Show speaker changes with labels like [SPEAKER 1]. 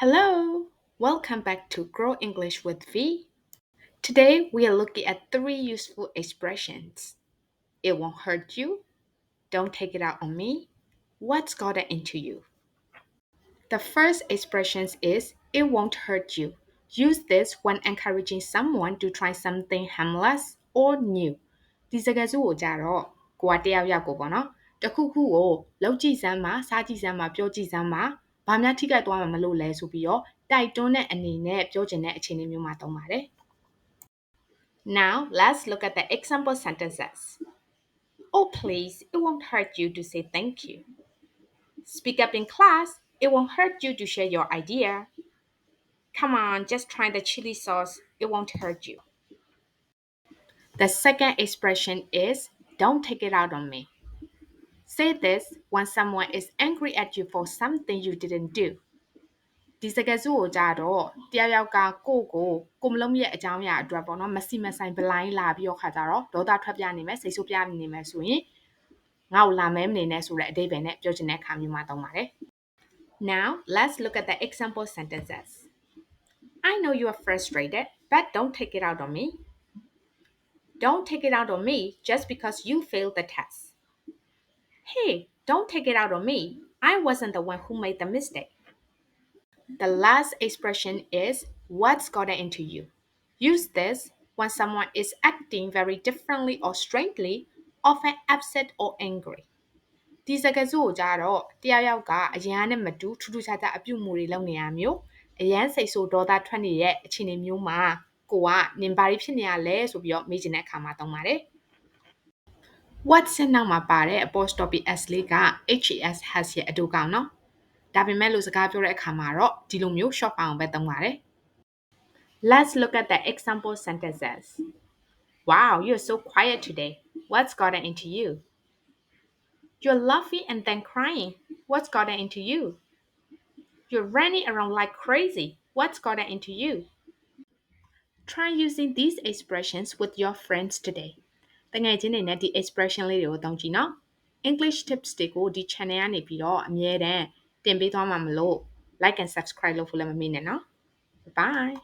[SPEAKER 1] Hello, welcome back to Grow English with V. Today we are looking at three useful expressions. It won't hurt you, don't take it out on me, what's gotten into you. The first expression is it won't hurt you. Use this when encouraging someone to try something harmless or new. ဒီစကားစုကိုကြတော့ကိုကတယောက်ယောက်ကိုပေါ့နော်တခုခုကိုလောက်ကြည့်စမ်းပါစားကြည့်စမ်းပါပြောကြည့်စမ်းပါဘာများထိခိုက်သွားမှာမလို့လဲဆိုပြီးတော့တိုက်တွန်းတဲ့အနေနဲ့ပြောချင်တဲ့အခြေအနေမျိုးမှာသုံးပါတယ် Now let's look at the example sentences. Oh please, it won't hurt you to say thank you. Speak up in class. It won't hurt you to share your idea. Come on, just try the chili sauce. It won't hurt you. The second expression is don't take it out on me. Say this when someone is angry at you for something you didn't do. ဒီစကားစုကိုကြတော့တယောက်ယောက်ကကိုမလုံးရဲ့အကြောင်းအရာအတွက်ပေါ့နော်မစီမဆိုင်ဘလိုင်းလာပြီးတော့ခါကြတော့ဒေါသထွက်ပြနေမယ်စိတ်ဆိုးပြနေမယ်ဆိုရင်ငါ့ကိုလာမဲမနေနဲ့ဆိုတဲ့အဓိပ္ပာယ်နဲ့ပြောချင်တဲ့အခါမျိုးမှာသုံးပါတယ် Now let's look at the example sentences. I know you are frustrated, but don't take it out on me. Don't take it out on me just because you failed the test. Hey, don't take it out on me. I wasn't the one who made the mistake. The last expression is what's gotten into you. Use this when someone is acting very differently or strangely, often upset or angry. ဒီစကားစုကိုကြတော့တယောက်ယောက်ကအရန်နဲ့မတူထူးထူးခြားခြားအပြုတ်မှုတွေလုပ်နေရမျိုးအရန်စိတ်ဆိုးဒေါသထွက်နေတဲ့အခြေအနေမျိုးမှာကိုကနင်ဘာတွေဖြစ်နေရလဲဆိုပြီးတော့မေးချင်တဲ့အခါမှာသုံးပါတယ် What's နောက်မှာပါတဲ့ apostrophe s လေးက has has ရဲ့အတူကောင်နော်ဒါပေမဲ့လို့စကားပြောတဲ့အခါမှာတော့ဒီလိုမျိုး short form ပဲသုံးပါတယ် Let's look at the example sentences. Wow, you're so quiet today. What's gotten into you? You're laughing and then crying. What's gotten into you? You're running around like crazy. What's gotten into you? Try using these expressions with your friends today. တကယ်ချင်းနေနဲ့ဒီ expression လေးတွေကိုသုံးကြည့်နော် English tips တွေကိုဒီ channel ကနေပြီးတော့အမြဲတမ်းတင်ပေးသွားမှာမလို့ like and subscribe လုပ်ဖို့လည်းမမေ့နဲ့နော် Bye